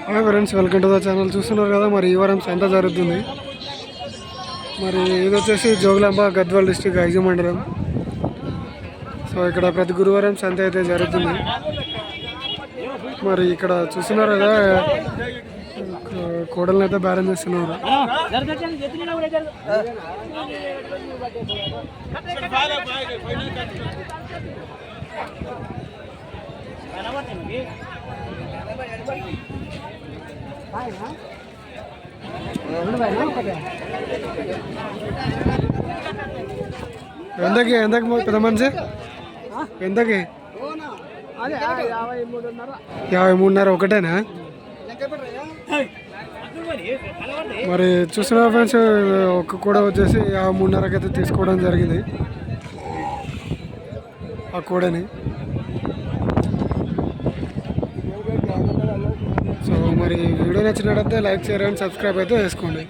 Hi friends, welcome to the channel. చూస్తున్నారు కదా, మరి ఈ వారం సంత జరుగుతుంది. మరి ఇది వచ్చేసి జోగులాంబ గద్వాల్ డిస్టిక్ ఐజీ మండలం. సో ఇక్కడ ప్రతి గురువారం సంత అయితే జరుగుతుంది. మరి ఇక్కడ చూస్తున్నారు కదా, కోడలను అయితే బేరం చేస్తున్నారు. ఎంతకి పెద్ద మనిషి ఎంతకి? 53.5 ఒకటేనా? మరి చూస్తున్నా ఫ్రెండ్స్, ఒక్క కూడా వచ్చేసి 53.5కి అయితే తీసుకోవడం జరిగింది ఆ కోడని. సో మరి వీడియో నచ్చినట్టయితే లైక్, షేర్ అండ్ సబ్స్క్రైబ్ అయితే చేసుకోండి.